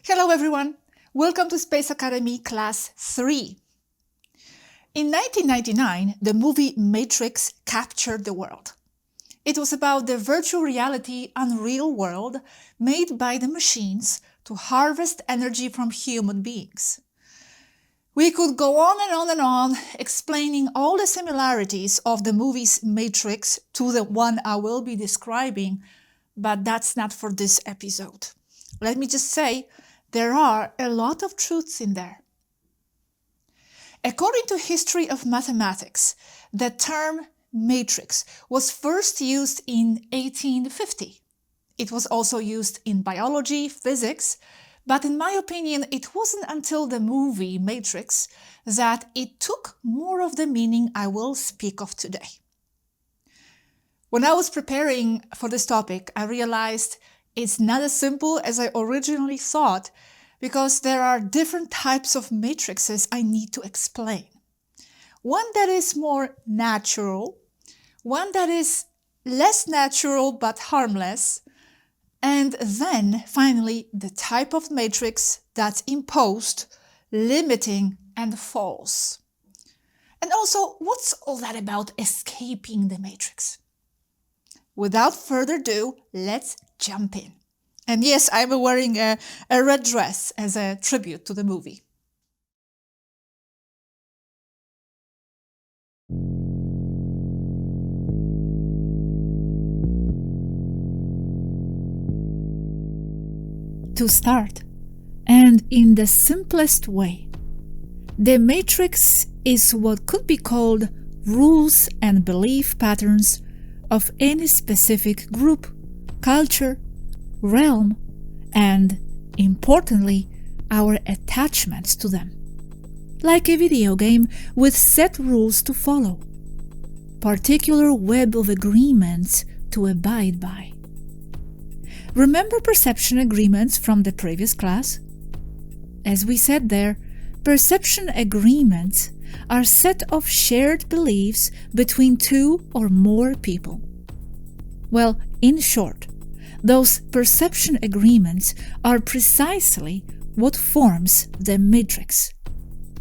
Hello everyone, welcome to Space Academy Class 3. In 1999, the movie Matrix captured the world. It was about the virtual reality unreal world made by the machines to harvest energy from human beings. We could go on and on and on, explaining all the similarities of the movie's Matrix to the one I will be describing, but that's not for this episode. Let me just say, there are a lot of truths in there. According to history of mathematics, the term matrix was first used in 1850. It was also used in biology, physics, but in my opinion, it wasn't until the movie Matrix that it took more of the meaning I will speak of today. When I was preparing for this topic, I realized it's not as simple as I originally thought, because there are different types of matrices I need to explain. One that is more natural, one that is less natural but harmless, and then finally the type of matrix that's imposed, limiting, and false. And also, what's all that about escaping the matrix? Without further ado, let's jump in. And yes, I'm wearing a red dress as a tribute to the movie. To start, and in the simplest way, the matrix is what could be called rules and belief patterns of any specific group, culture, realm, and, importantly, our attachments to them. Like a video game with set rules to follow, particular web of agreements to abide by. Remember perception agreements from the previous class? As we said there, perception agreements are a set of shared beliefs between two or more people. Well, in short, those perception agreements are precisely what forms the matrix.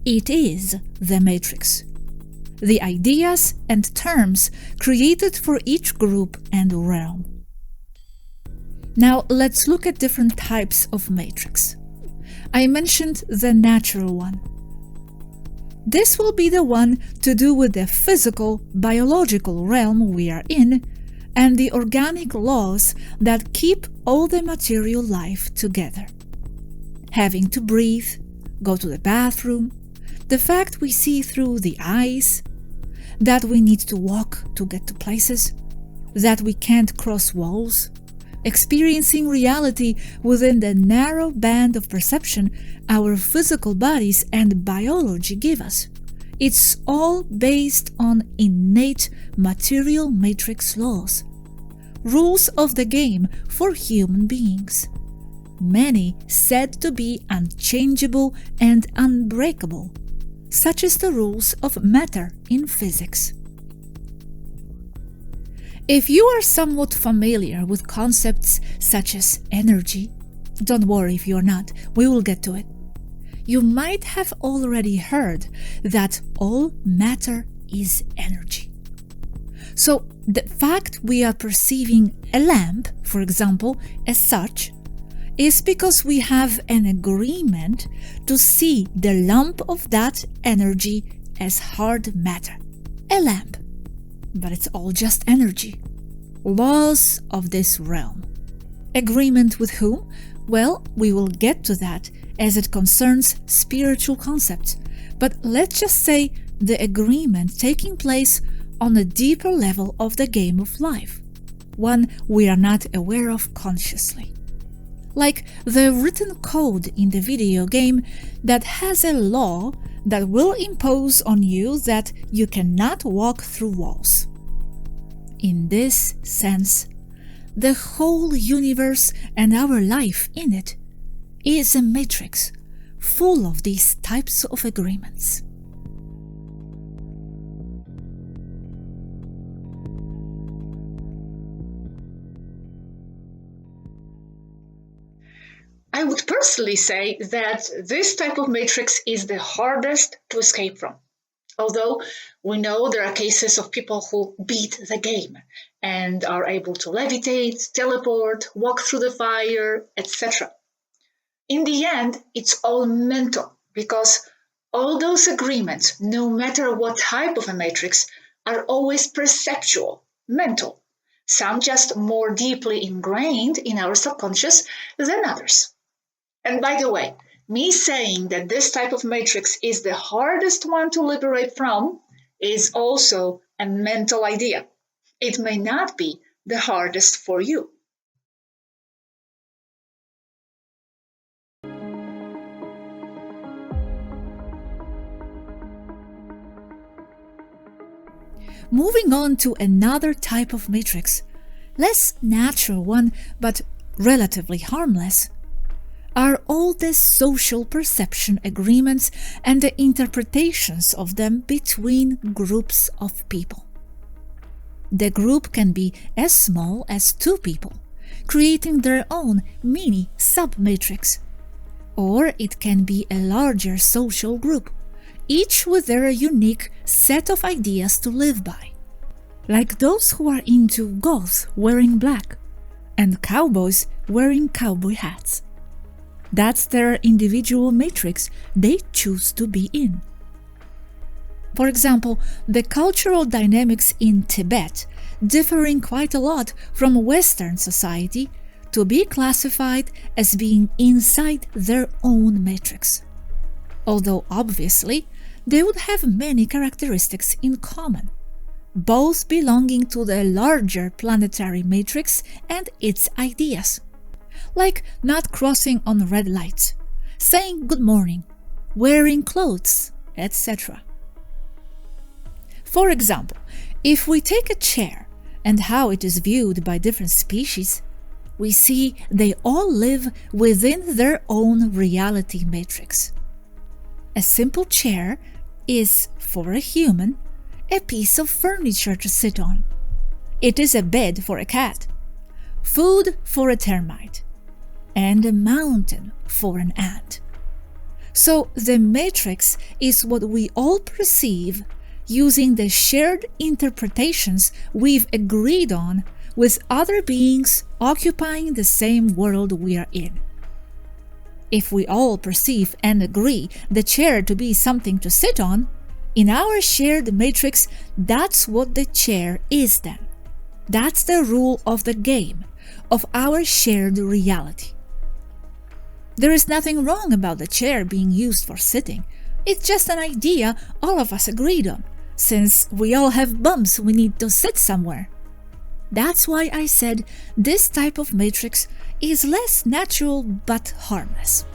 It is the matrix. The ideas and terms created for each group and realm. Now let's look at different types of matrix. I mentioned the natural one. This will be the one to do with the physical, biological realm we are in, and the organic laws that keep all the material life together. Having to breathe, go to the bathroom, the fact we see through the eyes, that we need to walk to get to places, that we can't cross walls, experiencing reality within the narrow band of perception our physical bodies and biology give us. It's all based on innate material matrix laws, rules of the game for human beings, many said to be unchangeable and unbreakable, such as the rules of matter in physics. If you are somewhat familiar with concepts such as energy, don't worry if you're not, we will get to it. You might have already heard that all matter is energy. So the fact we are perceiving a lamp, for example, as such, is because we have an agreement to see the lump of that energy as hard matter, a lamp. But it's all just energy. Laws of this realm. Agreement with whom? Well, we will get to that as it concerns spiritual concepts. But let's just say the agreement taking place on a deeper level of the game of life, one we are not aware of consciously. Like the written code in the video game that has a law that will impose on you that you cannot walk through walls. In this sense, the whole universe and our life in it is a matrix full of these types of agreements. I would personally say that this type of matrix is the hardest to escape from. Although we know there are cases of people who beat the game and are able to levitate, teleport, walk through the fire, etc. In the end, it's all mental because all those agreements, no matter what type of a matrix, are always perceptual, mental. Some just more deeply ingrained in our subconscious than others. And by the way, me saying that this type of matrix is the hardest one to liberate from is also a mental idea. It may not be the hardest for you. Moving on to another type of matrix, less natural one but relatively harmless, are all the social perception agreements and the interpretations of them between groups of people. The group can be as small as two people, creating their own mini sub-matrix, or it can be a larger social group, each with their unique set of ideas to live by, like those who are into goths wearing black and cowboys wearing cowboy hats. That's their individual matrix they choose to be in. For example, the cultural dynamics in Tibet differing quite a lot from Western society to be classified as being inside their own matrix. Although obviously, they would have many characteristics in common, both belonging to the larger planetary matrix and its ideas, like not crossing on red lights, saying good morning, wearing clothes, etc. For example, if we take a chair and how it is viewed by different species, we see they all live within their own reality matrix. A simple chair is, for a human, a piece of furniture to sit on. It is a bed for a cat, food for a termite, and a mountain for an ant. So the matrix is what we all perceive using the shared interpretations we've agreed on with other beings occupying the same world we are in. If we all perceive and agree the chair to be something to sit on, in our shared matrix, that's what the chair is then. That's the rule of the game, of our shared reality. There is nothing wrong about the chair being used for sitting. It's just an idea all of us agreed on, since we all have bumps we need to sit somewhere. That's why I said this type of matrix is less natural but harmless.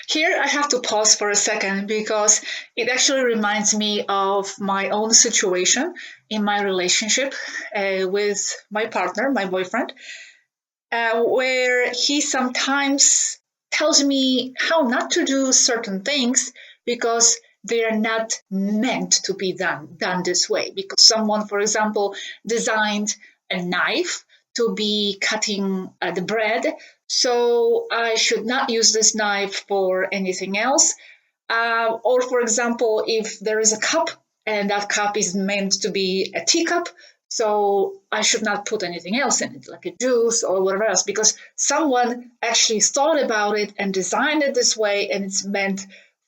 Here I have to pause for a second because it actually reminds me of my own situation in my relationship with my partner, my boyfriend, where he sometimes tells me how not to do certain things because they are not meant to be done this way. Because someone, for example, designed a knife to be cutting the bread, so I should not use this knife for anything else. Or, for example, if there is a cup and that cup is meant to be a teacup, so I should not put anything else in it, like a juice or whatever else, because someone actually thought about it and designed it this way, and it's meant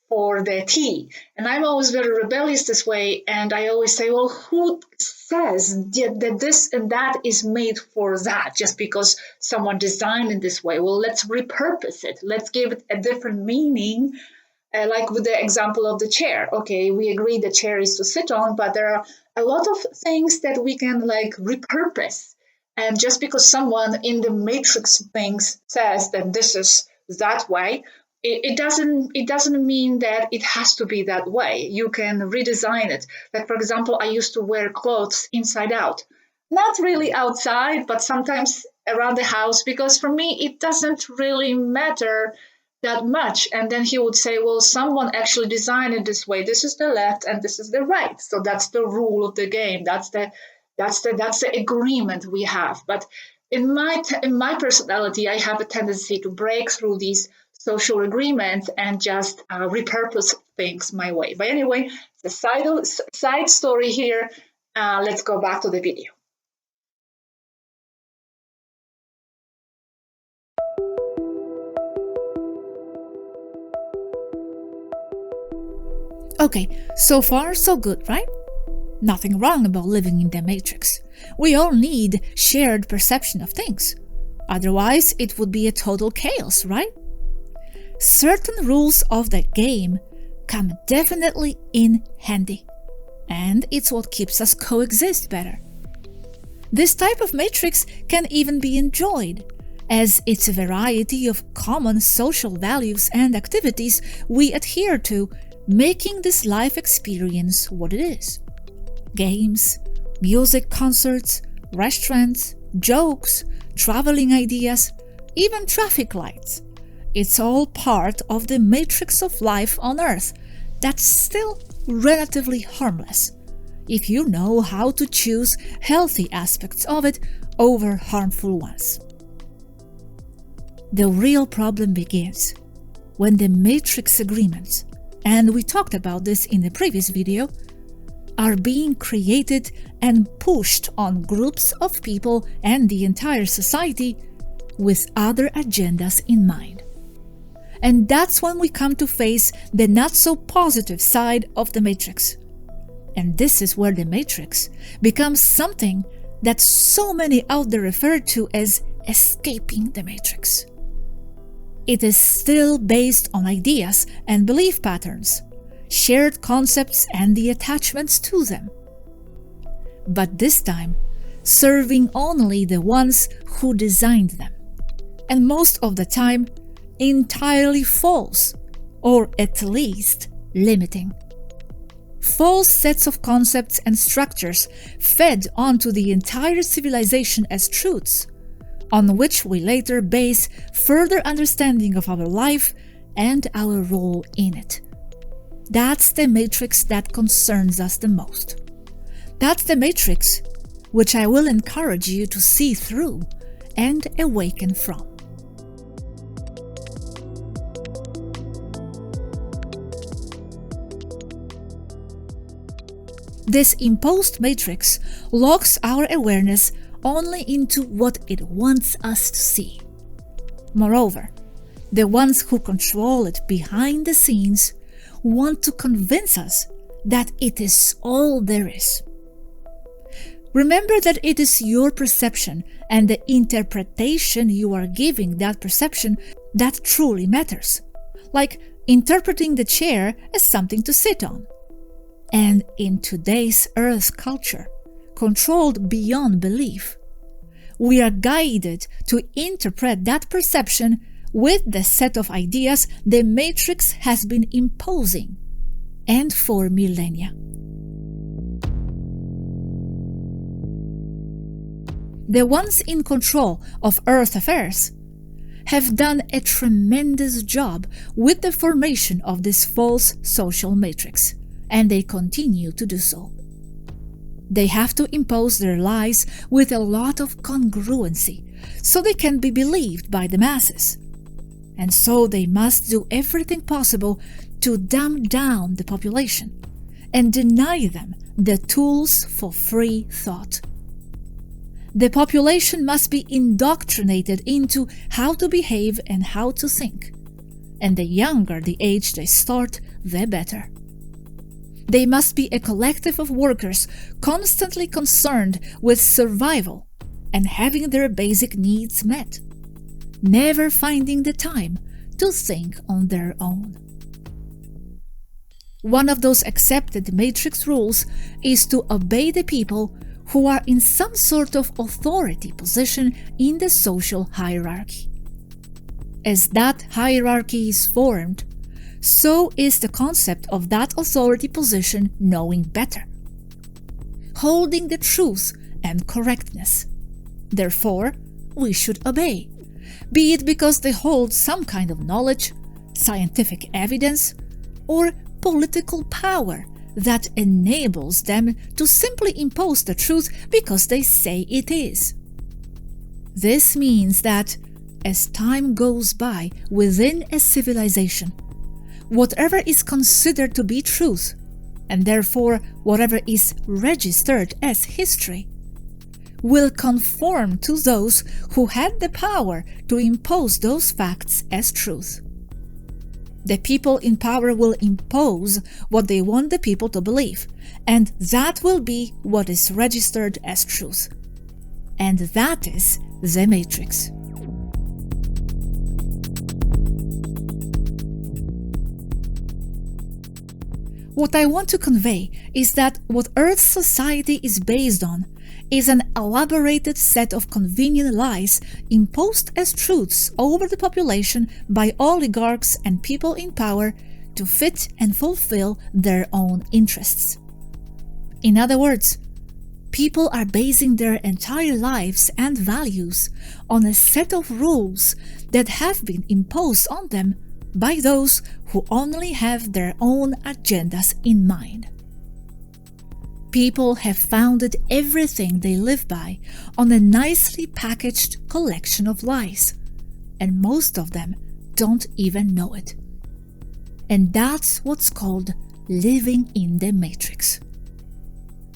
for the tea. And I'm always very rebellious this way, and I always say, well, who says that this and that is made for that just because someone designed it this way? Well, let's repurpose it. Let's give it a different meaning, like with the example of the chair. Okay, we agree the chair is to sit on, but there are a lot of things that we can like repurpose. And just because someone in the matrix things says that this is that way, it doesn't mean that it has to be that way. You can redesign it. Like, for example, I used to wear clothes inside out, not really outside, but sometimes around the house, because for me it doesn't really matter that much. And then he would say, well, someone actually designed it this way. This is the left and this is the right. So that's the rule of the game. That's the agreement we have. But in my personality, I have a tendency to break through these social agreements and just repurpose things my way. But anyway, the side story here. Let's go back to the video. Okay, so far so good, right? Nothing wrong about living in the matrix. We all need shared perception of things. Otherwise, it would be a total chaos, right? Certain rules of the game come definitely in handy, and it's what keeps us coexist better. This type of matrix can even be enjoyed, as it's a variety of common social values and activities we adhere to, making this life experience what it is. Games, music concerts, restaurants, jokes, traveling ideas, even traffic lights. It's all part of the matrix of life on Earth that's still relatively harmless, if you know how to choose healthy aspects of it over harmful ones. The real problem begins when the matrix agreements, and we talked about this in the previous video, are being created and pushed on groups of people and the entire society with other agendas in mind. And that's when we come to face the not-so-positive side of the matrix. And this is where the matrix becomes something that so many out there refer to as escaping the matrix. It is still based on ideas and belief patterns, shared concepts and the attachments to them. But this time, serving only the ones who designed them. And most of the time, entirely false, or at least limiting. False sets of concepts and structures fed onto the entire civilization as truths, on which we later base further understanding of our life and our role in it. That's the matrix that concerns us the most. That's the matrix which I will encourage you to see through and awaken from. This imposed matrix locks our awareness only into what it wants us to see. Moreover, the ones who control it behind the scenes want to convince us that it is all there is. Remember that it is your perception and the interpretation you are giving that perception that truly matters, like interpreting the chair as something to sit on. And in today's Earth culture, controlled beyond belief, we are guided to interpret that perception with the set of ideas the matrix has been imposing, and for millennia. The ones in control of Earth affairs have done a tremendous job with the formation of this false social matrix, and they continue to do so. They have to impose their lies with a lot of congruency so they can be believed by the masses. And so they must do everything possible to dumb down the population and deny them the tools for free thought. The population must be indoctrinated into how to behave and how to think, and the younger the age they start, the better. They must be a collective of workers constantly concerned with survival and having their basic needs met, never finding the time to think on their own. One of those accepted matrix rules is to obey the people who are in some sort of authority position in the social hierarchy. As that hierarchy is formed, so is the concept of that authority position knowing better, holding the truth and correctness. Therefore, we should obey, be it because they hold some kind of knowledge, scientific evidence, or political power that enables them to simply impose the truth because they say it is. This means that as time goes by within a civilization, whatever is considered to be truth, and therefore whatever is registered as history, will conform to those who had the power to impose those facts as truth. The people in power will impose what they want the people to believe, and that will be what is registered as truth. And that is the Matrix. What I want to convey is that what Earth's society is based on is an elaborated set of convenient lies imposed as truths over the population by oligarchs and people in power to fit and fulfill their own interests. In other words, people are basing their entire lives and values on a set of rules that have been imposed on them by those who only have their own agendas in mind. People have founded everything they live by on a nicely packaged collection of lies, and most of them don't even know it. And that's what's called living in the Matrix.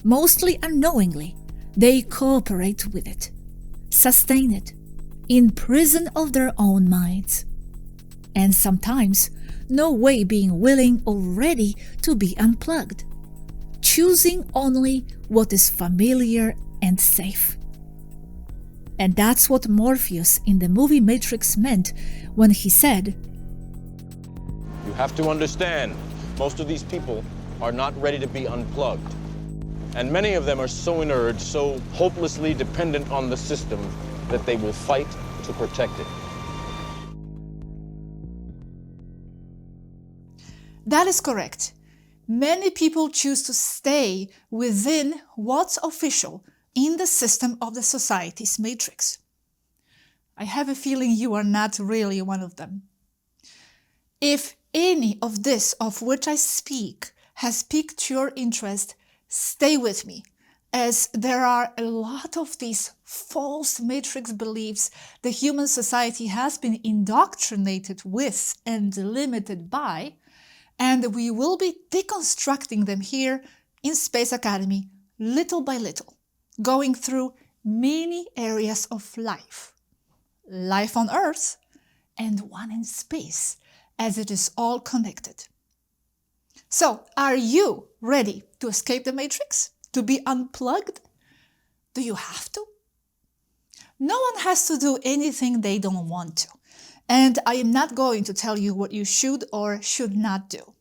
Mostly unknowingly, they cooperate with it, sustain it, in prison of their own minds, and sometimes no way being willing or ready to be unplugged, choosing only what is familiar and safe. And that's what Morpheus in the movie Matrix meant when he said, "You have to understand, most of these people are not ready to be unplugged. And many of them are so inert, so hopelessly dependent on the system that they will fight to protect it." That is correct. Many people choose to stay within what's official in the system of the society's matrix. I have a feeling you are not really one of them. If any of this of which I speak has piqued your interest, stay with me, as there are a lot of these false matrix beliefs the human society has been indoctrinated with and limited by, and we will be deconstructing them here in Space Academy little by little, going through many areas of life. Life on Earth and one in space, as it is all connected. So, are you ready to escape the Matrix? To be unplugged? Do you have to? No one has to do anything they don't want to. And I am not going to tell you what you should or should not do.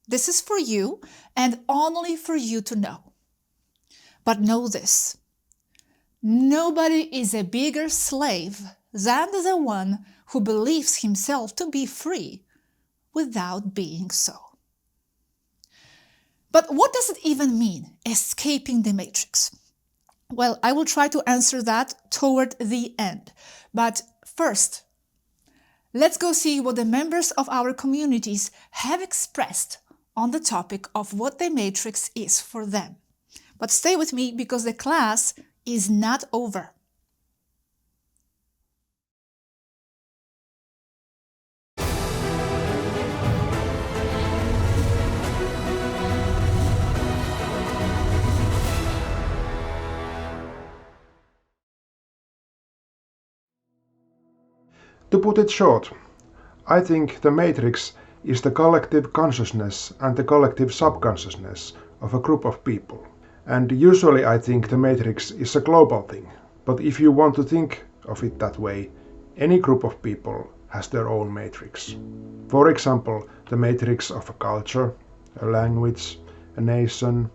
This is for you and only for you to know. But know this: nobody is a bigger slave than the one who believes himself to be free without being so. But what does it even mean, escaping the Matrix? Well, I will try to answer that toward the end. But first, let's go see what the members of our communities have expressed on the topic of what the Matrix is for them. But stay with me because the class is not over. To put it short, I think the Matrix is the collective consciousness and the collective subconsciousness of a group of people. And usually I think the Matrix is a global thing. But if you want to think of it that way, any group of people has their own Matrix. For example, the Matrix of a culture, a language, a nation,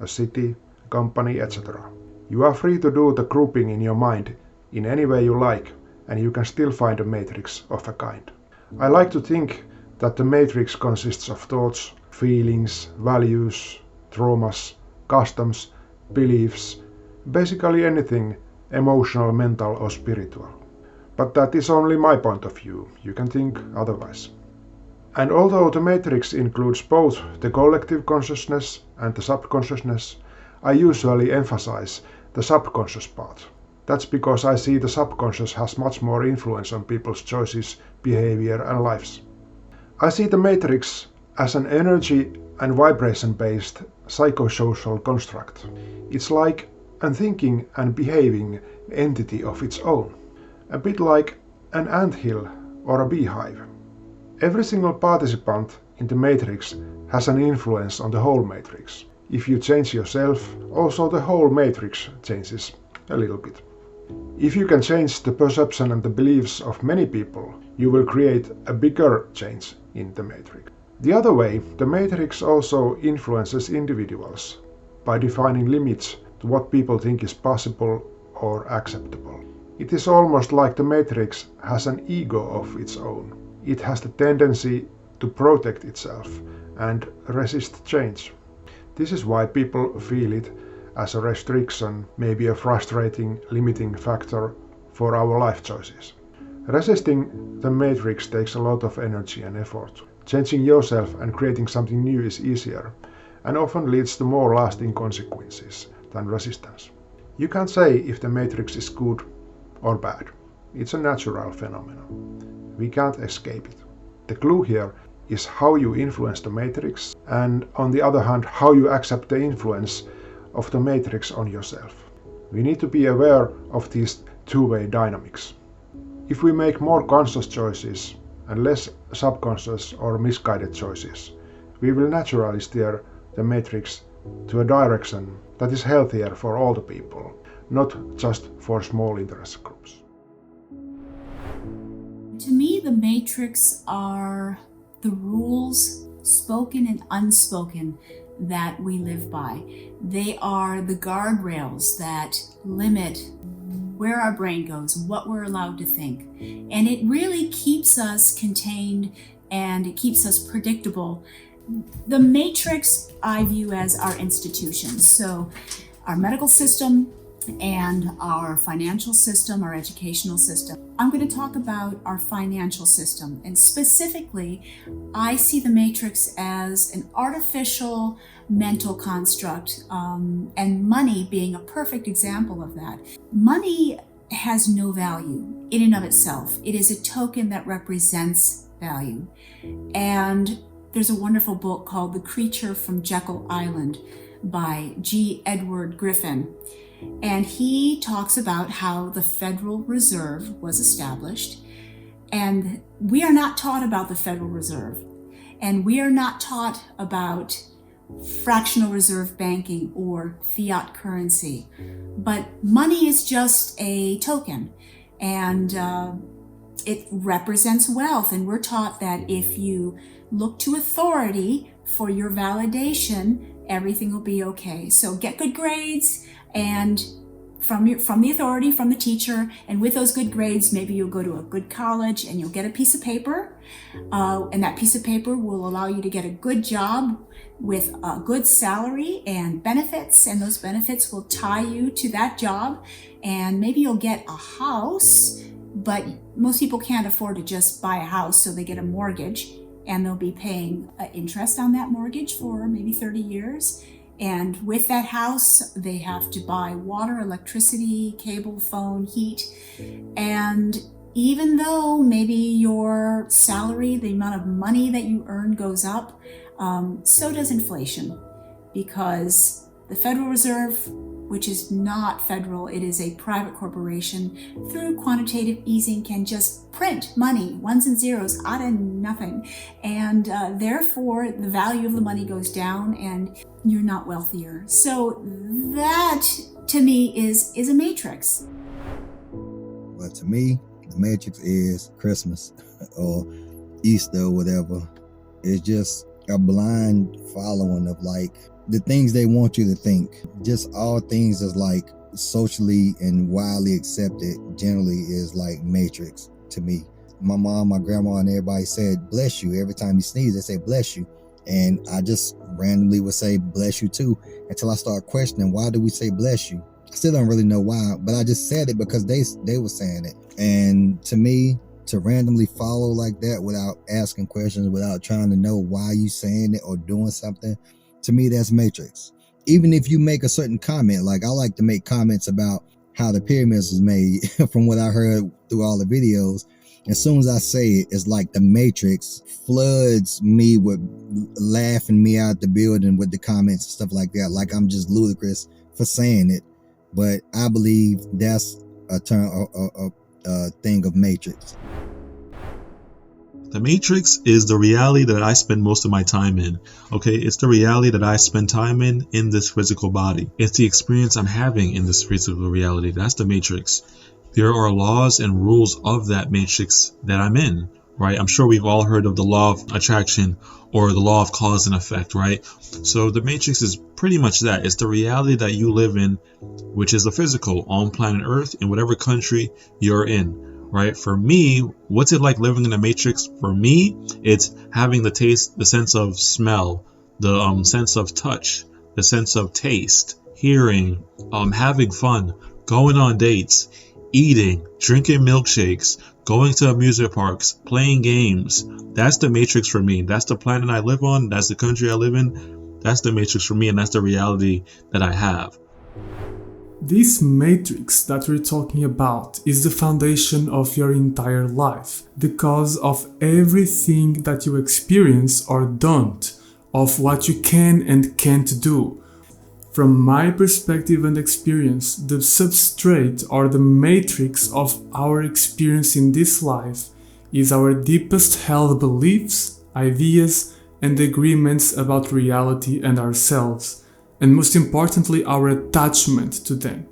a city, a company, etc. You are free to do the grouping in your mind in any way you like, and you can still find a matrix of a kind. I like to think that the matrix consists of thoughts, feelings, values, traumas, customs, beliefs, basically anything emotional, mental or spiritual. But that is only my point of view. You can think otherwise. And although the matrix includes both the collective consciousness and the subconsciousness, I usually emphasize the subconscious part. That's because I see the subconscious has much more influence on people's choices, behavior, and lives. I see the matrix as an energy and vibration-based psychosocial construct. It's like a thinking and behaving entity of its own, a bit like an anthill or a beehive. Every single participant in the matrix has an influence on the whole matrix. If you change yourself, also the whole matrix changes a little bit. If you can change the perception and the beliefs of many people, you will create a bigger change in the matrix. The other way, the matrix also influences individuals by defining limits to what people think is possible or acceptable. It is almost like the matrix has an ego of its own. It has the tendency to protect itself and resist change. This is why people feel it as a restriction, maybe a frustrating, limiting factor for our life choices. Resisting the matrix takes a lot of energy and effort. Changing yourself and creating something new is easier and often leads to more lasting consequences than resistance. You can't say if the matrix is good or bad. It's a natural phenomenon. We can't escape it. The clue here is how you influence the matrix, and on the other hand, how you accept the influence of the matrix on yourself. We need to be aware of these two-way dynamics. If we make more conscious choices and less subconscious or misguided choices, we will naturally steer the matrix to a direction that is healthier for all the people, not just for small interest groups. To me, the matrix are the rules, spoken and unspoken, that we live by. They are the guardrails that limit where our brain goes, what we're allowed to think. And it really keeps us contained and it keeps us predictable. The matrix I view as our institutions. So our medical system and our financial system, our educational system. I'm going to talk about our financial system, and specifically, I see the matrix as an artificial mental construct, and money being a perfect example of that. Money has no value in and of itself. It is a token that represents value. And there's a wonderful book called The Creature from Jekyll Island by G. Edward Griffin. And he talks about how the Federal Reserve was established. And we are not taught about the Federal Reserve. And we are not taught about fractional reserve banking or fiat currency. But money is just a token. And it represents wealth. And we're taught that if you look to authority for your validation, everything will be okay. So get good grades, and from the authority, from the teacher, and with those good grades, maybe you'll go to a good college and you'll get a piece of paper, and that piece of paper will allow you to get a good job with a good salary and benefits, and those benefits will tie you to that job, and maybe you'll get a house, but most people can't afford to just buy a house, so they get a mortgage, and they'll be paying interest on that mortgage for maybe 30 years. And with that house, they have to buy water, electricity, cable, phone, heat. And even though maybe your salary, the amount of money that you earn goes up, so does inflation. Because the Federal Reserve, which is not federal, it is a private corporation, through quantitative easing can just print money, ones and zeros, out of nothing. And therefore, the value of the money goes down and you're not wealthier. So that, to me, is a matrix. But to me, the matrix is Christmas or Easter or whatever. It's just a blind following of like the things they want you to think. Just all things is like socially and widely accepted generally is like matrix to me. My mom, my grandma, and everybody said bless you. Every time you sneeze, they say bless you. And I just randomly would say bless you too until I start questioning, why do we say bless you? I still don't really know why, but I just said it because they were saying it. And to me, to randomly follow like that without asking questions, without trying to know why you saying it or doing something, to me, that's Matrix. Even if you make a certain comment, like I like to make comments about how the pyramids was made from what I heard through all the videos. As soon as I say it, it's like the Matrix floods me with laughing me out the building with the comments and stuff like that. Like I'm just ludicrous for saying it. But I believe that's a thing of Matrix. The Matrix is the reality that I spend most of my time in. Okay, it's the reality that I spend time in this physical body. It's the experience I'm having in this physical reality. That's the Matrix. There are laws and rules of that Matrix that I'm in, right? I'm sure we've all heard of the law of attraction or the law of cause and effect, right? So the Matrix is pretty much that. It's the reality that you live in, which is the physical on planet Earth in whatever country you're in. Right? For me, what's it like living in the Matrix? For me, it's having the taste, the sense of smell, the sense of touch, the sense of taste, hearing, having fun, going on dates, eating, drinking milkshakes, going to amusement parks, playing games. That's the Matrix for me. That's the planet I live on. That's the country I live in. That's the Matrix for me, and that's the reality that I have. This matrix that we're talking about is the foundation of your entire life, the cause of everything that you experience or don't, of what you can and can't do. From my perspective and experience, the substrate or the matrix of our experience in this life is our deepest held beliefs, ideas, and agreements about reality and ourselves, and most importantly, our attachment to them.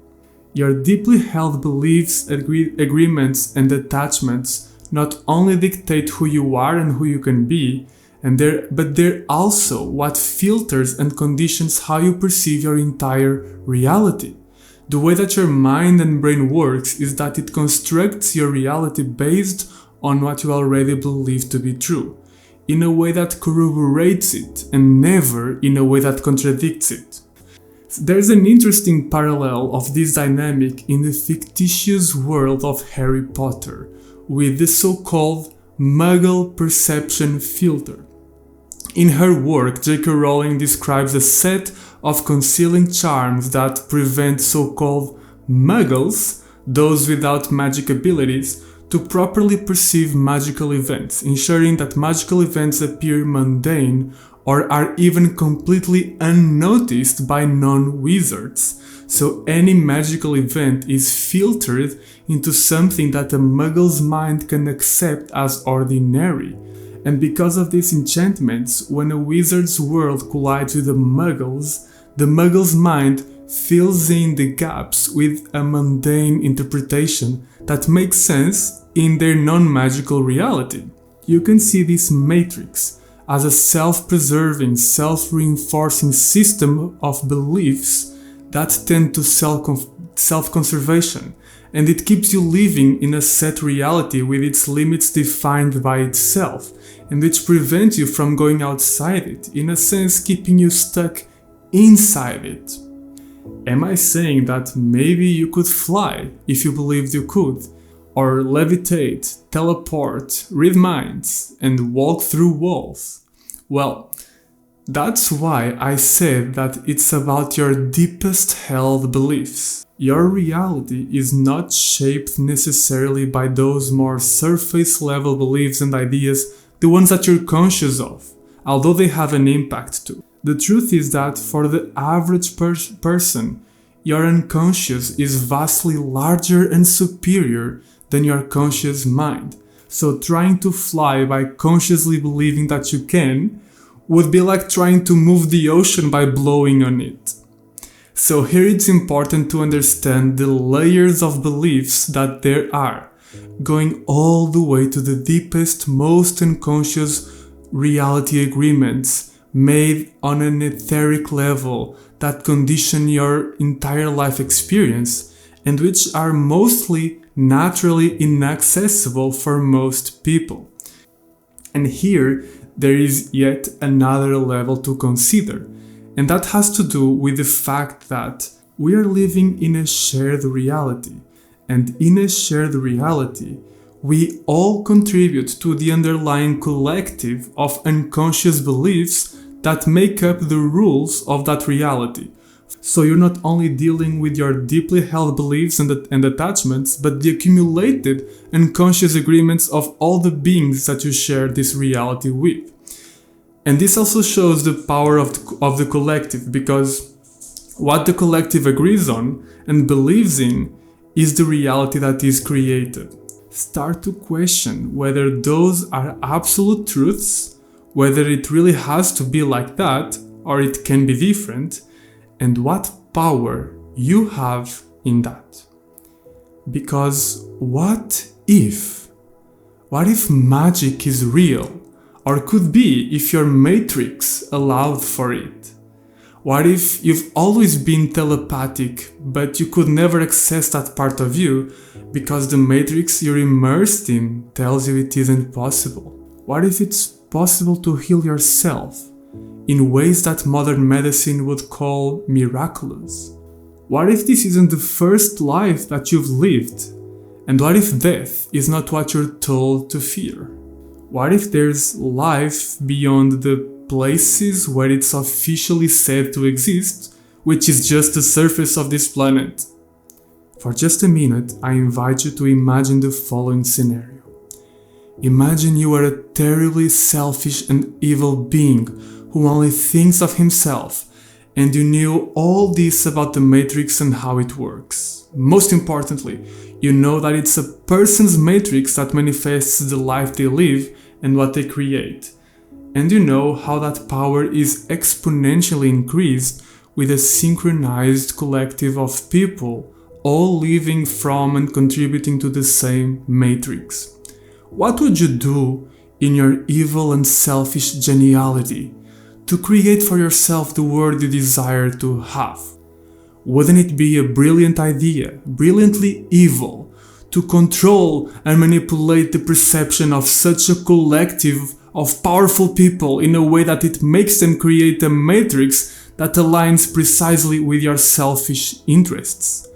Your deeply held beliefs, agreements, and attachments not only dictate who you are and who you can be, but they're also what filters and conditions how you perceive your entire reality. The way that your mind and brain works is that it constructs your reality based on what you already believe to be true, in a way that corroborates it and never in a way that contradicts it. There's an interesting parallel of this dynamic in the fictitious world of Harry Potter, with the so-called Muggle perception filter. In her work, J.K. Rowling describes a set of concealing charms that prevent so-called Muggles, those without magic abilities, to properly perceive magical events, ensuring that magical events appear mundane or are even completely unnoticed by non-wizards. So any magical event is filtered into something that a Muggle's mind can accept as ordinary. And because of these enchantments, when a wizard's world collides with the Muggle's mind fills in the gaps with a mundane interpretation that makes sense in their non-magical reality. You can see this matrix as a self-preserving, self-reinforcing system of beliefs that tend to self-conservation, and it keeps you living in a set reality with its limits defined by itself, and which prevents you from going outside it, in a sense keeping you stuck inside it. Am I saying that maybe you could fly if you believed you could? Or levitate, teleport, read minds, and walk through walls? Well, that's why I said that it's about your deepest held beliefs. Your reality is not shaped necessarily by those more surface level beliefs and ideas, the ones that you're conscious of, although they have an impact too. The truth is that for the average person, your unconscious is vastly larger and superior than your conscious mind. So trying to fly by consciously believing that you can would be like trying to move the ocean by blowing on it. So here it's important to understand the layers of beliefs that there are, going all the way to the deepest, most unconscious reality agreements made on an etheric level that condition your entire life experience and which are mostly naturally inaccessible for most people. And here there is yet another level to consider, and that has to do with the fact that we are living in a shared reality, and in a shared reality We all contribute to the underlying collective of unconscious beliefs that make up the rules of that reality. So you're not only dealing with your deeply held beliefs and attachments, but the accumulated unconscious agreements of all the beings that you share this reality with. And this also shows the power of the collective, because what the collective agrees on and believes in is the reality that is created. Start to question whether those are absolute truths, whether it really has to be like that, or it can be different, and what power you have in that. Because what if? What if magic is real, or could be if your matrix allowed for it? What if you've always been telepathic, but you could never access that part of you because the matrix you're immersed in tells you it isn't possible? What if it's possible to heal yourself in ways that modern medicine would call miraculous? What if this isn't the first life that you've lived? And what if death is not what you're told to fear? What if there's life beyond the places where it's officially said to exist, which is just the surface of this planet? For just a minute, I invite you to imagine the following scenario. Imagine you are a terribly selfish and evil being who only thinks of himself, and you knew all this about the Matrix and how it works. Most importantly, you know that it's a person's matrix that manifests the life they live and what they create. And you know how that power is exponentially increased with a synchronized collective of people all living from and contributing to the same matrix. What would you do in your evil and selfish geniality to create for yourself the world you desire to have? Wouldn't it be a brilliant idea, brilliantly evil, to control and manipulate the perception of such a collective of powerful people in a way that it makes them create a matrix that aligns precisely with your selfish interests?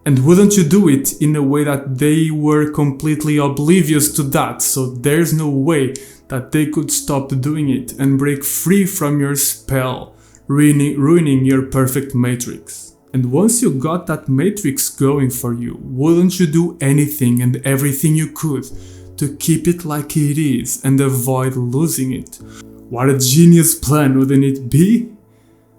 And wouldn't you do it in a way that they were completely oblivious to that, so there's no way that they could stop doing it and break free from your spell, ruining your perfect matrix? And once you got that matrix going for you, wouldn't you do anything and everything you could to keep it like it is and avoid losing it? What a genius plan, wouldn't it be?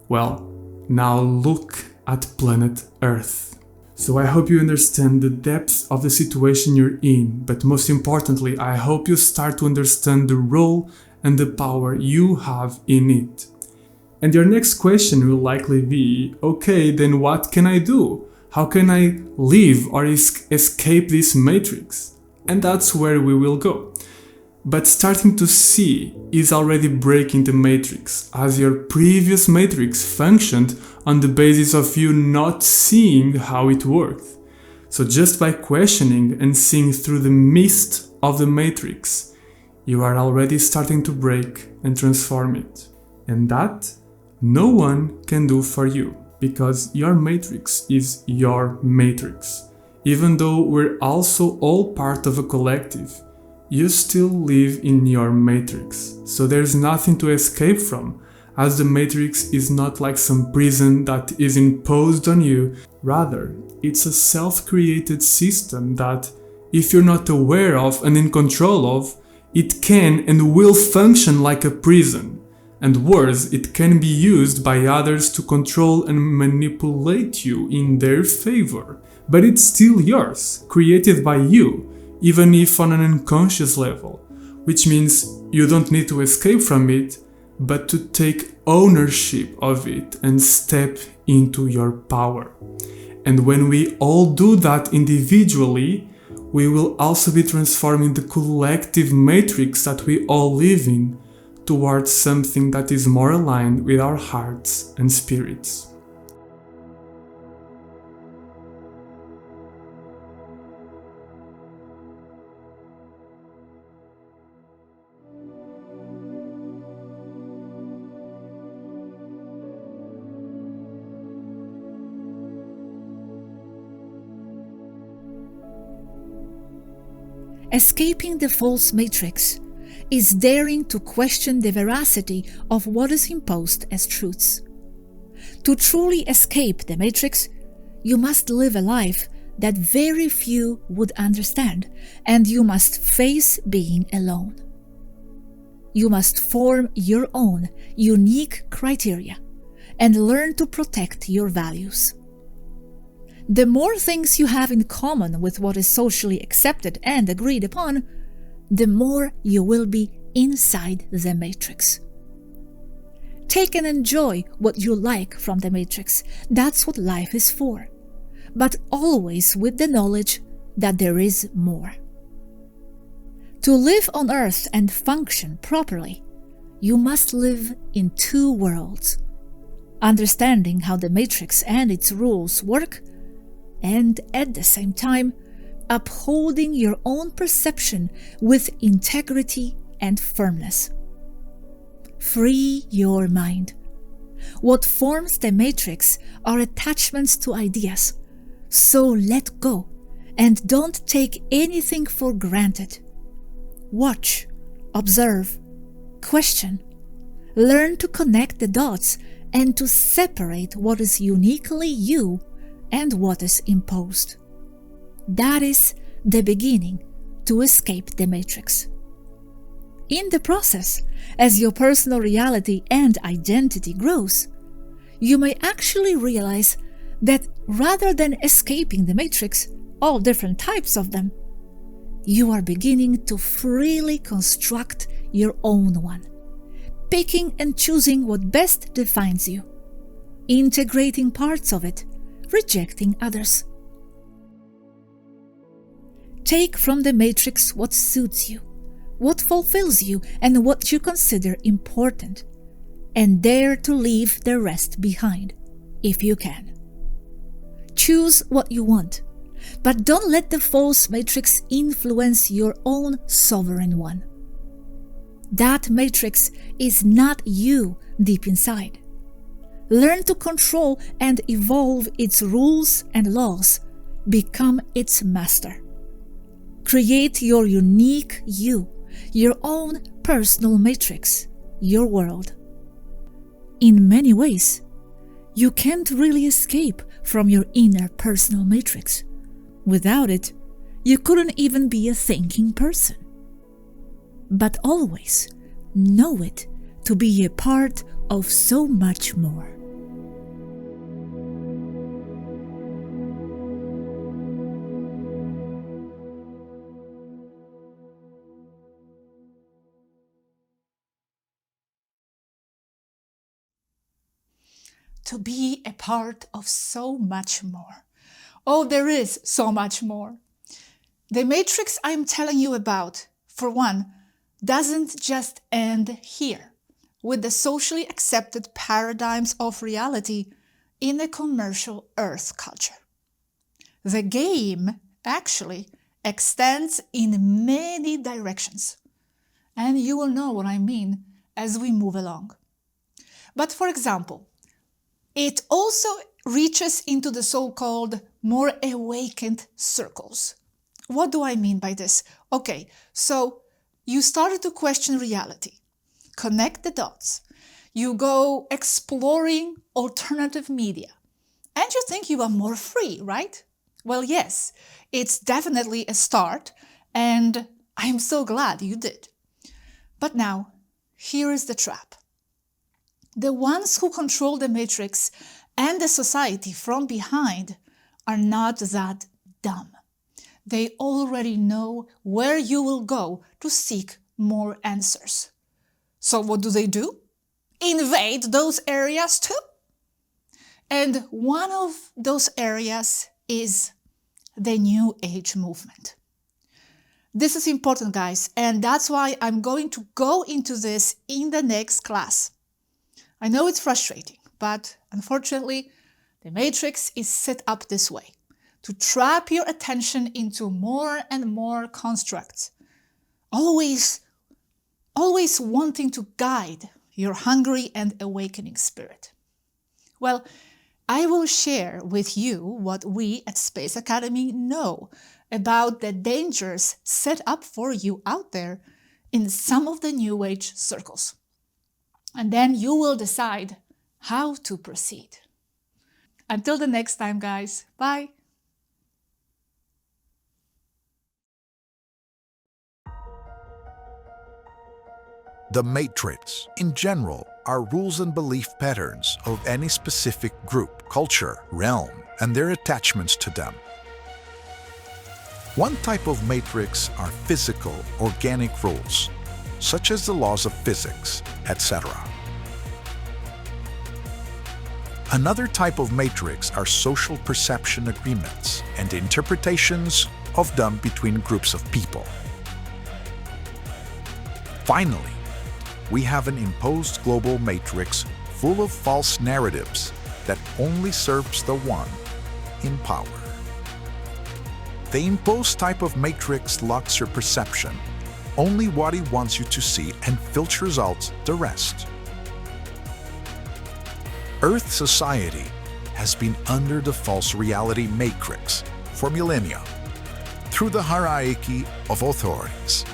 Well, now look at planet Earth. So I hope you understand the depth of the situation you're in, but most importantly, I hope you start to understand the role and the power you have in it. And your next question will likely be, okay, then what can I do? How can I leave or escape this matrix? And that's where we will go. But starting to see is already breaking the matrix, as your previous matrix functioned on the basis of you not seeing how it worked. So just by questioning and seeing through the mist of the matrix, you are already starting to break and transform it. And that no one can do for you, because your matrix is your matrix. Even though we're also all part of a collective, you still live in your matrix. So there's nothing to escape from, as the matrix is not like some prison that is imposed on you. Rather, it's a self-created system that, if you're not aware of and in control of, it can and will function like a prison. And worse, it can be used by others to control and manipulate you in their favor. But it's still yours, created by you, even if on an unconscious level, which means you don't need to escape from it, but to take ownership of it and step into your power. And when we all do that individually, we will also be transforming the collective matrix that we all live in towards something that is more aligned with our hearts and spirits. Escaping the false matrix is daring to question the veracity of what is imposed as truths. To truly escape the matrix, you must live a life that very few would understand, and you must face being alone. You must form your own unique criteria and learn to protect your values. The more things you have in common with what is socially accepted and agreed upon, the more you will be inside the matrix. Take and enjoy what you like from the matrix. That's what life is for. But always with the knowledge that there is more. To live on Earth and function properly, you must live in two worlds, understanding how the matrix and its rules work, and at the same time, upholding your own perception with integrity and firmness. Free your mind. What forms the matrix are attachments to ideas, so let go and don't take anything for granted. Watch, observe, question, learn to connect the dots and to separate what is uniquely you and what is imposed. That is the beginning to escape the matrix. In the process, as your personal reality and identity grows, you may actually realize that rather than escaping the matrix, all different types of them, you are beginning to freely construct your own one, picking and choosing what best defines you, integrating parts of it, rejecting others. Take from the matrix what suits you, what fulfills you, and what you consider important, and dare to leave the rest behind, if you can. Choose what you want, but don't let the false matrix influence your own sovereign one. That matrix is not you deep inside. Learn to control and evolve its rules and laws. Become its master. Create your unique you, your own personal matrix, your world. In many ways, you can't really escape from your inner personal matrix. Without it, you couldn't even be a thinking person. But always know it to be a part of so much more. To be a part of so much more. Oh, there is so much more. The matrix I'm telling you about, for one, doesn't just end here with the socially accepted paradigms of reality in a commercial Earth culture. The game actually extends in many directions, and you will know what I mean as we move along. But for example, it also reaches into the so-called more awakened circles. What do I mean by this? Okay, so you started to question reality, connect the dots, you go exploring alternative media, and you think you are more free, right? Well, yes, it's definitely a start, and I'm so glad you did. But now, here is the trap. The ones who control the matrix and the society from behind are not that dumb. They already know where you will go to seek more answers. So what do? Invade those areas too. And one of those areas is the New Age movement. This is important, guys, and that's why I'm going to go into this in the next class. I know it's frustrating, but unfortunately, the matrix is set up this way, to trap your attention into more and more constructs, always wanting to guide your hungry and awakening spirit. Well, I will share with you what we at Space Academy know about the dangers set up for you out there in some of the New Age circles. And then you will decide how to proceed. Until the next time, guys. Bye. The matrix, in general, are rules and belief patterns of any specific group, culture, realm, and their attachments to them. One type of matrix are physical, organic rules, such as the laws of physics, etc. Another type of matrix are social perception agreements and interpretations of them between groups of people. Finally, we have an imposed global matrix full of false narratives that only serves the one in power. The imposed type of matrix locks your perception, only what he wants you to see, and filters out the rest. Earth society has been under the false reality matrix for millennia through the hierarchy of authorities.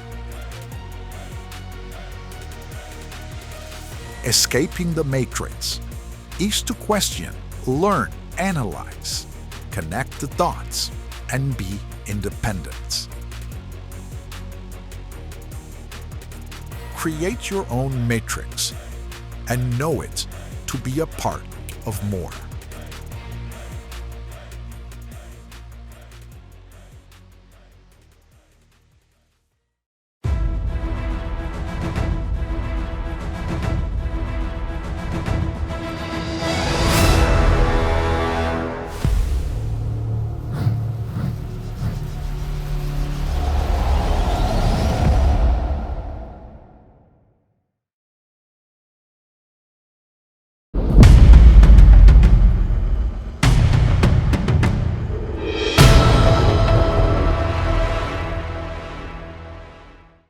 Escaping the matrix is to question, learn, analyze, connect the dots, and be independent. Create your own matrix and know it to be a part of more.